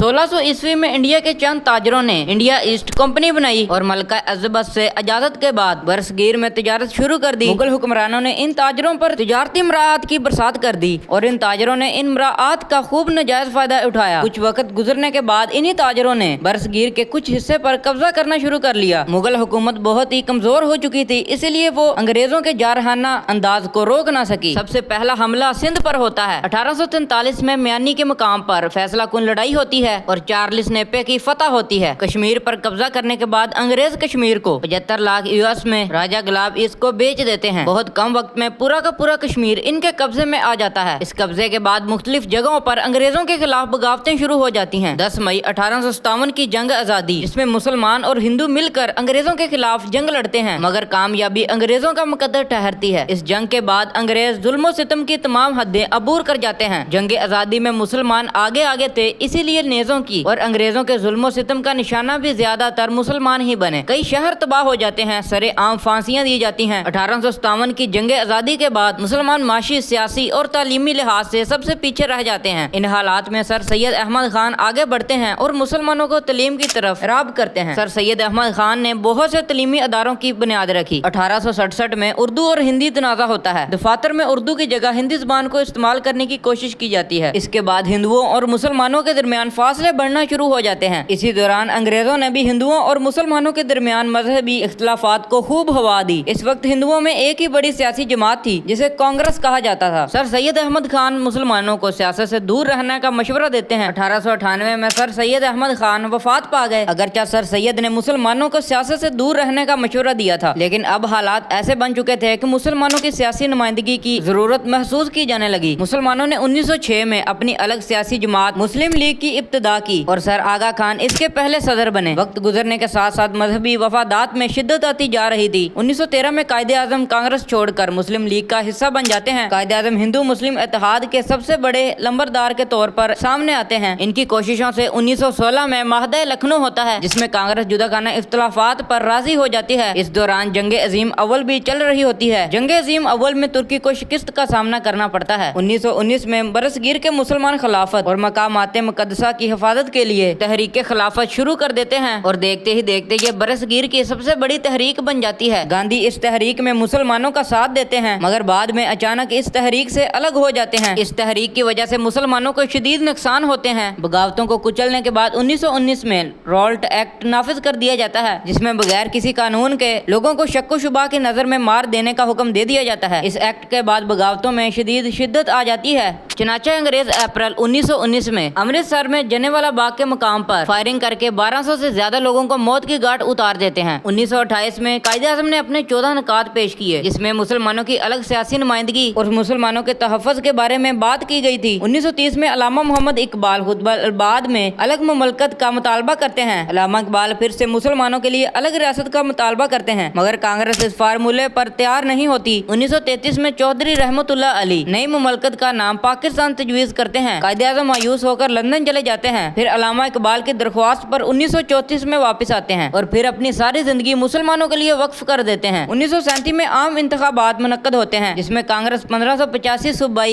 1600 ईस्वी में इंडिया के चंद ताजरों ने इंडिया ईस्ट कंपनी बनाई और मलका एलिजाबेथ से इजाजत के बाद बरसगीर में तिजारत शुरू कर दी। मुगल हुक्मरानों ने इन ताजरों पर तिजारती मराआत की बरसात कर दी और इन ताजरों ने इन मराआत का खूब नाजायज फायदा उठाया। कुछ वक्त गुजरने के बाद इन्हीं ताजरों ने बरसगीर के कुछ हिस्से पर कब्जा करना शुरू कर लिया। मुगल हुकूमत बहुत ही कमजोर हो चुकी थी, इसलिए वो अंग्रेजों के जारहाना अंदाज को रोक ना सकी। सबसे पहला हमला सिंध पर होता है। 1843 में मियानी के मुकाम पर फैसला कुन लड़ाई होती है और चार्ल्स नेपे की फतह होती है। कश्मीर पर कब्जा करने के बाद अंग्रेज कश्मीर को 75 लाख US में राजा गुलाब इसको बेच देते हैं। बहुत कम वक्त में पूरा का पूरा कश्मीर इनके कब्जे में आ जाता है। इस कब्जे के बाद मुख्तलिफ जगहों पर अंग्रेजों के खिलाफ बगावतें शुरू हो जाती हैं। 10 मई 1857 की जंग आजादी, जिसमें मुसलमान और हिंदू मिलकर अंग्रेजों के खिलाफ जंग लड़ते हैं, मगर कामयाबी अंग्रेजों का मुकद्दर ठहरती है। इस जंग के बाद अंग्रेज जुल्म सितम की तमाम हदें अबूर कर जाते हैं। जंग आजादी में मुसलमान आगे आगे थे, इसीलिए नेज़ों की और अंग्रेजों के जुल्म सितम का निशाना भी ज्यादातर मुसलमान ही बने। कई शहर तबाह हो जाते हैं, सरे आम फांसियां दी जाती हैं। 1857 की जंग आजादी के बाद मुसलमान माशी, सियासी और तालीमी लिहाज से सबसे पीछे रह जाते हैं। इन हालात में सर सैयद अहमद खान आगे बढ़ते हैं और मुसलमानों को तालीम की तरफ राब करते हैं। सर सैयद अहमद खान ने बहुत से तालीमी अदारों की बुनियाद रखी। 1867 में उर्दू और हिंदी तनाज़ा होता है। दफातर में उर्दू की जगह हिंदी ज़बान को इस्तेमाल करने की कोशिश की जाती है। इसके बाद हिंदुओं और मुसलमानों के दरमियान फासले बढ़ना शुरू हो जाते हैं। इसी दौरान अंग्रेजों ने भी हिंदुओं और मुसलमानों के दरमियान मजहबी इख्तिलाफात को खूब हवा दी। इस वक्त हिंदुओं में एक ही बड़ी सियासी जमात थी जिसे कांग्रेस कहा जाता था। सर सैयद अहमद खान मुसलमानों को सियासत से दूर रहने का मशवरा देते हैं। 1898 में सर सैयद अहमद खान वफात पा गए। अगरचे सर सैयद ने मुसलमानों को सियासत से दूर रहने का मशवरा दिया था, लेकिन अब हालात ऐसे बन चुके थे कि मुसलमानों की सियासी नुमाइंदगी की जरूरत महसूस की जाने लगी। मुसलमानों ने 1906 में अपनी अलग सियासी जमात मुस्लिम लीग की इब्तिदा की और सर आगा खान इसके पहले सदर बने। वक्त गुजरने के साथ साथ मजहबी वफादात में शिद्दत आती जा रही थी। 1913 में कायदे आजम कांग्रेस छोड़कर मुस्लिम लीग का हिस्सा बन जाते हैं। कायदे आजम हिंदू मुस्लिम इत्तेहाद के सबसे बड़े लंबरदार के तौर पर सामने आते हैं। इनकी कोशिशों से 1916 में माहदा लखनऊ होता है, जिसमें कांग्रेस जुदागाना इख्तिलाफात पर राजी हो जाती है। इस दौरान जंग अजीम अव्वल भी चल रही होती है। जंग अजीम अव्वल में तुर्की को शिकस्त का सामना करना पड़ता है। 1919 में बरसगीर के मुसलमान खिलाफत और मकामाते मुकद्दसा की हिफाजत के लिए तहरीक खिलाफत शुरू कर देते हैं और देखते ही देखते ये बरसगीर की सबसे बड़ी तहरीक बन जाती है। गांधी इस तहरीक में मुसलमानों का साथ देते हैं, मगर बाद में अचानक इस तहरीक से अलग हो जाते हैं। इस तहरीक की वजह से मुसलमानों को शदीद नुकसान होते हैं। बगावतों को कुचलने के बाद 1919 में रॉल्ट एक्ट नाफिज कर दिया जाता है, जिसमें बगैर किसी कानून के लोगों को शक्को शुबा की नजर में मार देने का हुक्म दे दिया जाता है। इस एक्ट के बाद बगावतों में शदीद शिद्दत आ जाती है। चुनाचे अंग्रेज अप्रैल 1919 में अमृतसर में जलियांवाला बाग के मुकाम पर फायरिंग करके 1200 से ज्यादा लोगों को मौत की घाट उतार देते हैं। 1928 में कायदे आज़म ने अपने 14 नुकात पेश किए, जिसमें मुसलमानों की अलग सियासी नुमाइंदगी और मुसलमानों के तहफ़्फ़ुज़ के बारे में बात की गई थी। 1930 में अल्लामा मोहम्मद इकबाल खुतबा-ए-बाद में अलग मुमलकत का मुतालबा करते हैं। अल्लामा इकबाल फिर से मुसलमानों के लिए अलग रियासत का मुतालबा करते हैं, मगर कांग्रेस इस फार्मूले पर तैयार नहीं होती। 1933 में चौधरी रहमतुल्लाह अली नई मुमलकत का नाम पाकिस्तान तजवीज़ करते हैं। कायदे आज़म मायूस होकर लंदन चले जाते हैं। फिर अल्लामा इकबाल की दरख्वास्त पर 1934 में वापस आते हैं और फिर अपनी सारी जिंदगी मुसलमानों के लिए वक्फ कर देते हैं। 1937 में आम इंतखाबात मुनक्कद होते हैं, जिसमें कांग्रेस 1585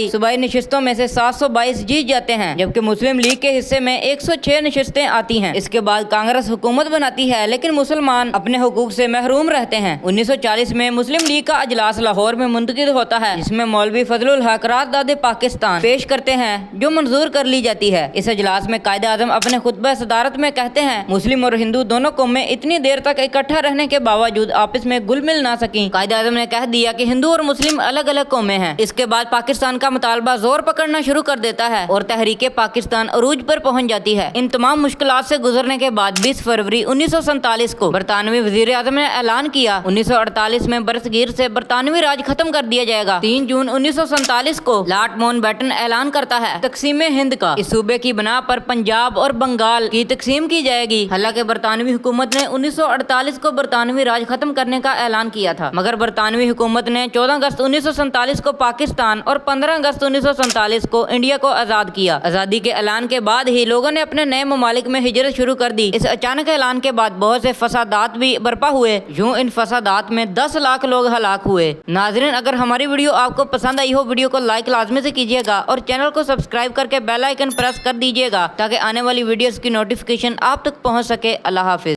सूबाई नशिस्तों में से 722 जीत जाते हैं, जबकि मुस्लिम लीग के हिस्से में 106 नशिस्तें आती हैं। इसके बाद कांग्रेस हुकूमत बनाती है, लेकिन मुसलमान अपने हुकूक से महरूम रहते हैं। 1940 में मुस्लिम लीग का अजलास लाहौर में मुनक़िद होता है, जिसमें मौलवी फजलुल हक राज़दादे पाकिस्तान पेश करते हैं, जो मंजूर कर ली जाती है। इस अजलास में कायदे आज़म अपने खुतबा सदारत में कहते हैं, मुस्लिम और हिंदू दोनों कौमें इतनी देर तक इकट्ठा रहने के बावजूद आपस में घुल मिल ना सकी। कायदे आज़म ने कह दिया कि हिंदू और मुस्लिम अलग अलग कौमें हैं। इसके बाद पाकिस्तान का मुतालबा जोर पकड़ना शुरू कर देता है और तहरीके पाकिस्तान अरूज पर पहुंच जाती है। इन तमाम मुश्किलात से गुजरने के बाद 20 फरवरी 1947 को बरतानवी वजीर आज़म ने ऐलान किया 1948 में बरसगीर से बरतानवी राज खत्म कर दिया जाएगा। 3 जून 1947 को लॉर्ड माउंटबेटन ऐलान करता है तकसीम हिंद का। इस सूबे की बना पर पंजाब और बंगाल की तकसीम की जाएगी। हालांकि बरतानवी हुकूमत ने 1948 को बरतानवी राज खत्म करने का ऐलान किया था, मगर बरतानवी हुकूमत ने 14 अगस्त 1947 को पाकिस्तान और 15 अगस्त 1947 को इंडिया को आज़ाद किया। आज़ादी के ऐलान के बाद ही लोगों ने अपने नए ममालिक में हिजरत शुरू कर दी। इस अचानक ऐलान के बाद बहुत से फसादात भी बर्पा हुए। यूं इन फसादात में 10 लाख लोग हलाक हुए। नाज़रीन, अगर हमारी वीडियो आपको पसंद आई हो, वीडियो को लाइक लाजमी से कीजिएगा और चैनल को सब्सक्राइब करके बेल आइकन प्रेस कर दीजिएगा تاکہ آنے والی ویڈیوز کی نوٹیفیکیشن آپ تک پہنچ سکے۔ اللہ حافظ۔